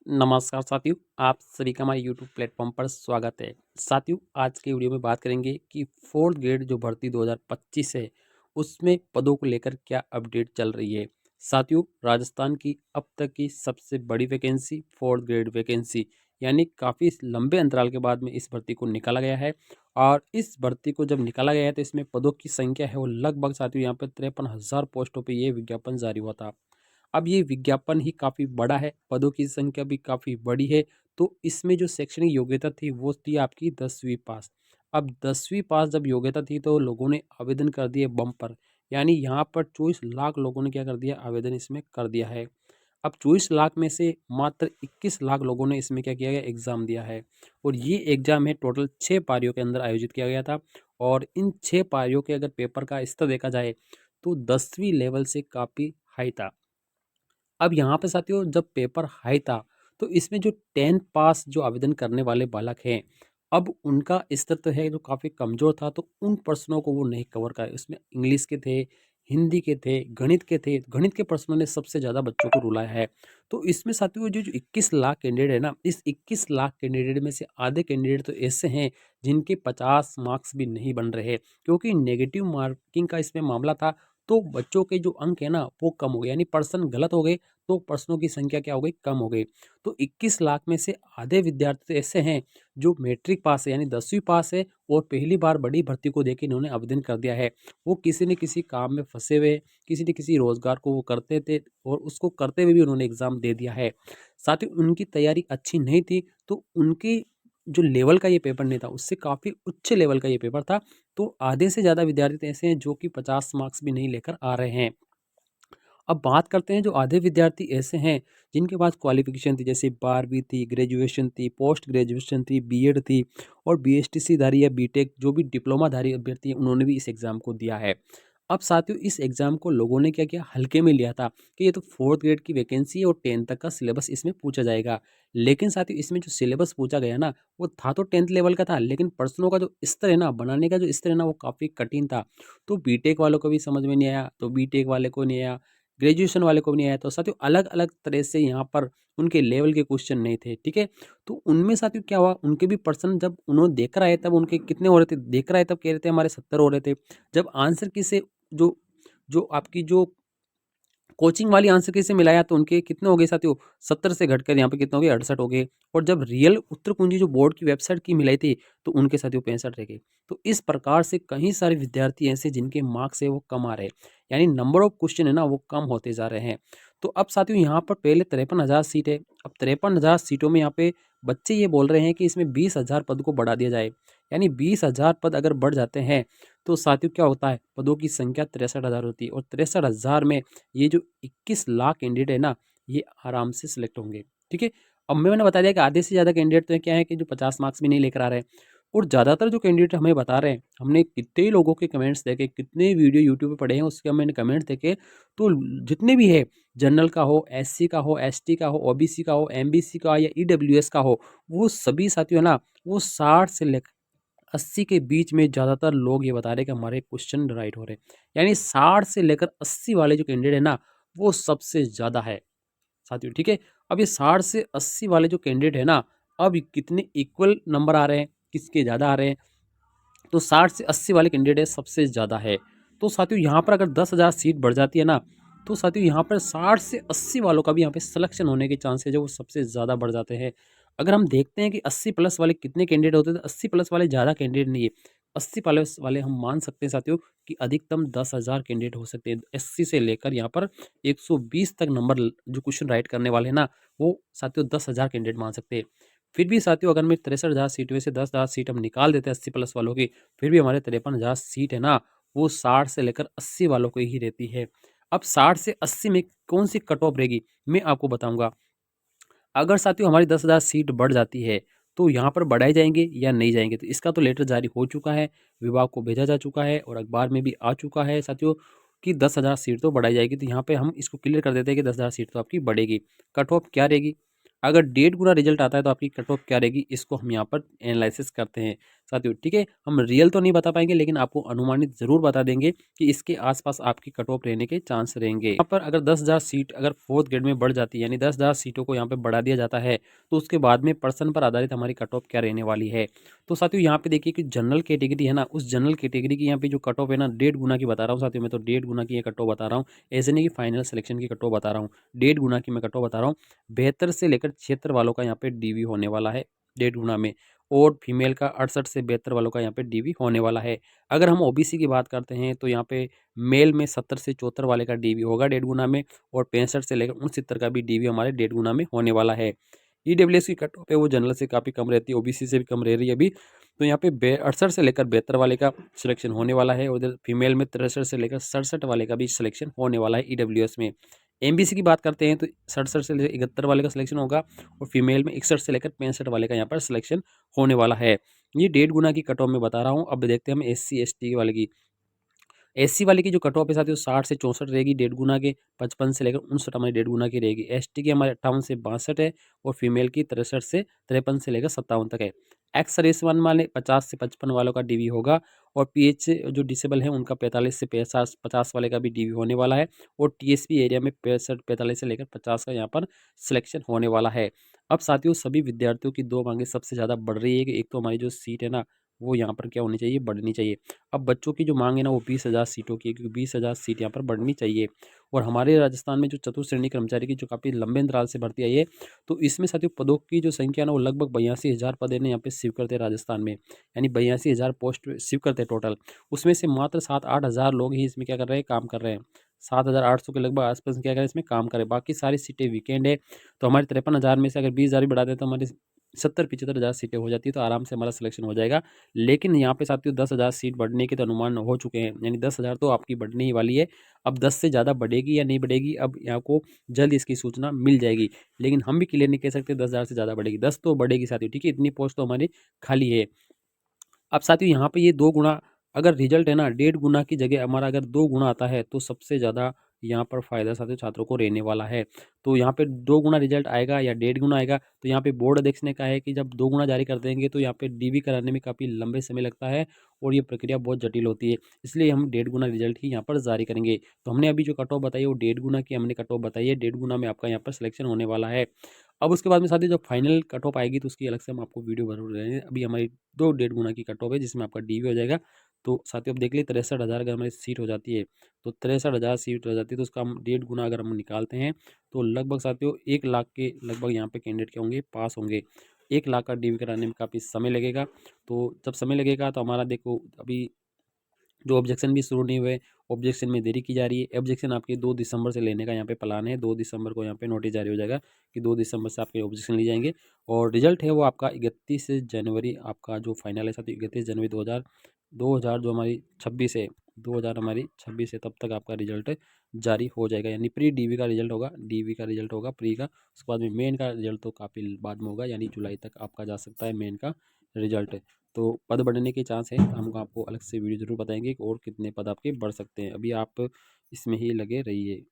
नमस्कार साथियों, आप सभी का हमारे यूट्यूब प्लेटफॉर्म पर स्वागत है। साथियों, आज के वीडियो में बात करेंगे कि फोर्थ ग्रेड जो भर्ती 2025 है, उसमें पदों को लेकर क्या अपडेट चल रही है। साथियों, राजस्थान की अब तक की सबसे बड़ी वैकेंसी फोर्थ ग्रेड वैकेंसी, यानी काफ़ी लंबे अंतराल के बाद में इस भर्ती को निकाला गया है। और इस भर्ती को जब निकाला गया है तो इसमें पदों की संख्या है वो लगभग साथियों यहाँ पर 53,000 पोस्टों पर यह विज्ञापन जारी हुआ था। अब ये विज्ञापन ही काफ़ी बड़ा है, पदों की संख्या भी काफ़ी बड़ी है, तो इसमें जो शैक्षणिक योग्यता थी वो थी आपकी 10वीं पास। अब 10वीं पास जब योग्यता थी तो लोगों ने आवेदन कर दिए बम्पर, यानी यहाँ पर 24 लाख लोगों ने क्या कर दिया, आवेदन इसमें कर दिया है। अब 24 लाख में से मात्र 21 लाख लोगों ने इसमें क्या किया गया, एग्ज़ाम दिया है। और ये एग्ज़ाम है टोटल 6 पारियों के अंदर आयोजित किया गया था। और इन 6 पारियों के अगर पेपर का स्तर देखा जाए तो 10वीं लेवल से काफ़ी हाई था। अब यहाँ पे साथियों जब पेपर हाई था तो इसमें जो 10th पास जो आवेदन करने वाले बालक हैं, अब उनका स्तर तो है जो काफ़ी कमज़ोर था, तो उन प्रश्नों को वो नहीं कवर कर, इसमें इंग्लिश के थे, हिंदी के थे, गणित के थे। गणित के प्रश्नों ने सबसे ज़्यादा बच्चों को रुलाया है। तो इसमें साथियों जो 21 लाख कैंडिडेट है ना, इस 21 लाख कैंडिडेट में से आधे कैंडिडेट तो ऐसे हैं जिनके 50 मार्क्स भी नहीं बन रहे, क्योंकि नेगेटिव मार्किंग का इसमें मामला था। तो बच्चों के जो अंक है ना वो कम हो गए, यानी पर्सन गलत हो गए, तो प्रश्नों की संख्या क्या हो गई, कम हो गई। तो 21 लाख में से आधे विद्यार्थी तो ऐसे हैं जो मैट्रिक पास है, यानी 10वीं पास है, और पहली बार बड़ी भर्ती को देके इन्होंने आवेदन कर दिया है। वो किसी न किसी काम में फंसे हुए, किसी न किसी रोजगार को वो करते थे, और उसको करते हुए भी उन्होंने एग्जाम दे दिया है। साथ ही उनकी तैयारी अच्छी नहीं थी, तो उनकी जो लेवल का ये पेपर नहीं था, उससे काफ़ी उच्च लेवल का ये पेपर था। तो आधे से ज़्यादा विद्यार्थी तो ऐसे हैं जो कि 50 मार्क्स भी नहीं लेकर आ रहे हैं। अब बात करते हैं जो आधे विद्यार्थी ऐसे हैं जिनके पास क्वालिफिकेशन थी, जैसे 12वीं थी, ग्रेजुएशन थी, पोस्ट ग्रेजुएशन थी, बीएड थी, और बीएसटीसी धारी या बीटेक जो भी डिप्लोमा धारी अभ्यर्थी हैं उन्होंने भी इस एग्ज़ाम को दिया है। अब साथियों इस एग्ज़ाम को लोगों ने क्या किया, हल्के में लिया था कि ये तो फोर्थ ग्रेड की वैकेंसी है और 10th तक का सिलेबस इसमें पूछा जाएगा। लेकिन साथियों इसमें जो सिलेबस पूछा गया ना, वो था तो 10th लेवल का था, लेकिन प्रश्नों का जो स्तर है ना, बनाने का जो स्तर है ना, वो काफ़ी कठिन था। तो बीटेक वालों को भी समझ में नहीं आया, तो बीटेक वाले को नहीं आया, ग्रेजुएशन वाले को भी नहीं आया। तो साथियों अलग-अलग तरह से यहाँ पर उनके लेवल के क्वेश्चन नहीं थे, ठीक है? तो उनमें साथियों क्या हुआ, उनके भी पर्सन जब उन्होंने देकर आए तब उनके कितने हो रहे थे, देकर आए तब कह रहे थे हमारे 70 हो रहे थे। जब आंसर की से जो जो आपकी जो कोचिंग वाली आंसर की से मिलाया तो उनके कितने हो गए साथियों, 70 से घटकर यहाँ पे कितने हो गए, 68 हो गए। और जब रियल उत्तर कुंजी जो बोर्ड की वेबसाइट की मिलाई थी तो उनके साथियों 65 रह गए। तो इस प्रकार से कई सारे विद्यार्थी ऐसे जिनके मार्क्स है वो कम आ रहे हैं, यानी नंबर ऑफ क्वेश्चन है ना वो कम होते जा रहे हैं। तो अब साथियों यहाँ पर पहले 53,000 सीट है, अब 53,000 सीटों में यहाँ पे बच्चे ये बोल रहे हैं कि इसमें 20,000 पद को बढ़ा दिया जाए, यानी 20,000 पद अगर बढ़ जाते हैं तो साथियों क्या होता है, पदों की संख्या 63,000 होती है, और 63,000 में ये जो 21 लाख कैंडिडेट है ना, ये आराम से सिलेक्ट होंगे, ठीक है। अब मैंने बता दिया कि आधे से ज़्यादा कैंडिडेट तो क्या है कि जो 50 मार्क्स भी नहीं लेकर आ रहे हैं। और ज़्यादातर जो कैंडिडेट हमें बता रहे हैं, हमने कितने ही लोगों के कमेंट्स देखे, कितने वीडियो यूट्यूब पे पढ़े हैं, उसके मैंने कमेंट देखे, तो जितने भी है, जनरल का हो, एससी का हो, एसटी का हो, ओबीसी का हो, एमबीसी का या ईडब्ल्यूएस का हो, वो सभी साथियों ना वो 60 से लेकर 80 के बीच में ज़्यादातर लोग ये बता रहे हैं कि हमारे क्वेश्चन राइट हो रहे हैं। यानी 60 से लेकर 80 वाले जो कैंडिडेट है ना, वो सबसे ज़्यादा है साथियों, ठीक है। अब ये 60 से 80 वाले जो कैंडिडेट है ना, अब कितने इक्वल नंबर आ रहे हैं, किसके ज़्यादा आ रहे हैं, तो 60 से 80 वाले कैंडिडेट सबसे ज़्यादा है। तो साथियों यहाँ पर अगर 10,000 सीट बढ़ जाती है ना, तो साथियों यहाँ पर 60 से 80 वालों का भी यहाँ पे सिलेक्शन होने के चांसेस जो वो सबसे ज़्यादा बढ़ जाते हैं। अगर हम देखते हैं कि 80 प्लस वाले कितने कैंडिडेट होते हैं, तो 80 प्लस वाले ज़्यादा कैंडिडेट नहीं है। 80 प्लस वाले हम मान सकते हैं साथियों कि अधिकतम 10,000 कैंडिडेट हो सकते हैं। 80 से लेकर यहाँ पर 120 तक नंबर जो क्वेश्चन राइट करने वाले हैं ना, वो साथियों 10,000 कैंडिडेट मान सकते हैं। फिर भी साथियों अगर मैं 63,000 सीट में से 10,000 सीट हम निकाल देते हैं 80 प्लस वालों की, फिर भी हमारे 53,000 सीट है ना, वो 60 से लेकर 80 वालों को ही रहती है। अब 60 से 80 में कौन-सी कट ऑफ रहेगी, मैं आपको बताऊँगा। अगर साथियों हमारी 10,000 सीट बढ़ जाती है, तो यहाँ पर बढ़ाए जाएँगे या नहीं जाएँगे? तो इसका तो लेटर जारी हो चुका है, विभाग को भेजा जा चुका है और अखबार में भी आ चुका है साथियों कि 10,000 सीट तो बढ़ाई जाएगी। तो यहाँ पे हम इसको क्लियर कर देते हैं कि 10,000 सीट तो आपकी बढ़ेगी। कट ऑफ क्या रहेगी? अगर 1.5 गुना रिजल्ट आता है तो आपकी कट ऑफ क्या रहेगी? इसको हम यहाँ पर एनालिसिस करते हैं। साथियों, ठीक है। हम रियल तो नहीं बता पाएंगे लेकिन आपको अनुमानित जरूर बता देंगे कि इसके आसपास आपकी कट ऑफ रहने के चांस रहेंगे। यहाँ पर अगर 10,000 सीट अगर फोर्थ ग्रेड में बढ़ जाती है, यानी 10,000 सीटों को यहाँ पे बढ़ा दिया जाता है, तो उसके बाद में पर्सन पर आधारित हमारी कट ऑफ क्या रहने वाली है। तो साथियों यहाँ पे देखिए कि जनरल कैटेगरी है ना, उस जनरल कैटेगरी की यहाँ पे जो कट ऑफ है ना 1.5 गुना की बता रहा हूँ साथियों, मैं तो 1.5 गुना की ये कट ऑफ बता रहा हूँ। ऐसे नहीं कि फाइनल सिलेक्शन की कट ऑफ बता रहा हूँ, 1.5 गुना की मैं कट ऑफ बता रहा हूँ। 72 से लेकर 76 वालों का यहाँ पे डीवी होने वाला है 1.5 गुना में, और फीमेल का 68 से 72 वालों का यहाँ पे डीवी होने वाला है। अगर हम ओबीसी की बात करते हैं तो यहाँ पे मेल में 70 से 74 वाले का डीवी होगा 1.5 गुना में, और 65 से लेकर 69 का भी डीवी हमारे 1.5 गुना में होने वाला है। ईडब्ल्यूएस की कट ऑफ है वो जनरल से काफ़ी कम रहती है, ओबीसी से भी कम रह रही है अभी। तो यहाँ पे 68 से लेकर 72 वाले का सिलेक्शन होने वाला है, और इधर फीमेल में 63 से लेकर 67 वाले का भी सिलेक्शन होने वाला है ईडब्ल्यूएस में। एमबीसी की बात करते हैं तो 67 से लेकर 71 वाले का सिलेक्शन होगा, और फीमेल में 61 से लेकर 65 वाले का यहाँ पर सिलेक्शन होने वाला है। ये 1.5 गुना की कट ऑफ में बता रहा हूँ। अब देखते हैं हम एससी एसटी वाले की। एससी वाले की जो कट ऑफ है साथियों 60 से 64 रहेगी 1.5 गुना के, 55 से लेकर 59 हमारी 1.5 गुना की रहेगी। एसटी की हमारे 58 से 62 है, और फीमेल की 63 से 53 से लेकर 57 तक है। एक्स सर्विस वन वाले 50 से 55 वालों का डीवी होगा, और पीएच जो डिसेबल है उनका 45 से 50 वाले का भी डीवी होने वाला है, और टीएसपी एरिया में 45 से लेकर 50 का यहाँ पर सिलेक्शन होने वाला है। अब साथियों सभी विद्यार्थियों की दो मांगे सबसे ज़्यादा बढ़ रही है कि एक तो हमारी जो सीट है ना वो यहाँ पर क्या होनी चाहिए, बढ़नी चाहिए। अब बच्चों की जो मांग है ना वो 20,000 सीटों की है, क्योंकि 20,000 सीट यहाँ पर बढ़नी चाहिए। और हमारे राजस्थान में जो चतुर्थ श्रेणी कर्मचारी की जो काफ़ी लंबे अंतराल से भर्ती आई है, तो इसमें साथियों पदों की जो संख्या ना वो लगभग 82,000 पद है ना यहाँ पे स्वीप करते हैं राजस्थान में, यानी 82,000 पोस्ट स्वीप करते हैं टोटल। उसमें से मात्र 7-8 हज़ार लोग ही इसमें क्या कर रहे हैं, काम कर रहे हैं। 7,800 के लगभग आसपास क्या करें इसमें काम करें, बाकी सारी सीटें वीकेंड है। तो हमारे 53,000 में से अगर 20,000 भी बढ़ा दें तो हमारी 70-75,000 सीटें हो जाती है, तो आराम से हमारा सिलेक्शन हो जाएगा। लेकिन यहाँ पे साथियों 10,000 सीट बढ़ने के तो अनुमान हो चुके हैं, यानी 10,000 तो आपकी बढ़ने ही वाली है। अब 10 से ज़्यादा बढ़ेगी या नहीं बढ़ेगी, अब यहाँ को जल्द इसकी सूचना मिल जाएगी। लेकिन हम भी क्लियर नहीं कह सकते 10,000 से ज़्यादा बढ़ेगी, 10 तो बढ़ेगी साथियों, ठीक है, इतनी पोस्ट तो हमारी खाली है। अब साथियों यहाँ पे ये 2 गुना अगर रिजल्ट है ना 1.5 गुना की जगह हमारा अगर 2 गुना आता है, तो सबसे ज़्यादा यहाँ पर फ़ायदा साथियों छात्रों को रहने वाला है। तो यहाँ पे 2 गुना रिजल्ट आएगा या 1.5 गुना आएगा, तो यहाँ पे बोर्ड अध्यक्ष ने कहा है कि जब 2 गुना जारी कर देंगे तो यहाँ पे डीवी कराने में काफ़ी लंबे समय लगता है, और ये प्रक्रिया बहुत जटिल होती है। इसलिए हम 1.5 गुना रिजल्ट ही यहाँ पर जारी करेंगे। तो हमने अभी जो कट ऑफ बताई है वो 1.5 गुना की हमने कट ऑफ बताई है, 1.5 गुना में आपका यहाँ पर सिलेक्शन होने वाला है। अब उसके बाद में साथियों जब फाइनल कट ऑफ आएगी तो उसकी अलग से हम आपको वीडियो ज़रूर देंगे। अभी हमारी 2 1.5 गुना की कट ऑफ है जिसमें आपका डीवी हो जाएगा। तो साथियों अब देख लीजिए 63,000 अगर हमारी सीट हो जाती है, तो 63,000 सीट हो जाती है, तो उसका हम 1.5 गुना अगर हम निकालते हैं तो लगभग साथियों 1 लाख के लगभग यहाँ पे कैंडिडेट क्या होंगे, पास होंगे। 1 लाख का डीवी कराने में काफ़ी समय लगेगा। तो जब समय लगेगा तो हमारा देखो अभी जो ऑब्जेक्शन भी शुरू नहीं हुए, ऑब्जेक्शन में देरी की जा रही है। ऑब्जेक्शन आपके 2 दिसंबर से लेने का यहाँ पे प्लान है, 2 दिसंबर को यहाँ पे नोटिस जारी हो जाएगा कि 2 दिसंबर से आपके ऑब्जेक्शन लिए जाएंगे। और रिजल्ट है वो आपका 31 जनवरी आपका जो फाइनल है साथियों 31 जनवरी 2000 जो हमारी 26 है, 2000 हमारी 26 है, तब तक आपका रिजल्ट जारी हो जाएगा। यानी प्री डीवी का रिजल्ट होगा, डीवी का रिजल्ट होगा प्री का। उसके बाद में मेन का रिजल्ट तो काफ़ी बाद में होगा, यानी जुलाई तक आपका जा सकता है मेन का रिजल्ट। तो पद बढ़ने के चांस है, हम आपको अलग से वीडियो ज़रूर बताएंगे कि और कितने पद आपके बढ़ सकते हैं। अभी आप इसमें ही लगे रहिए।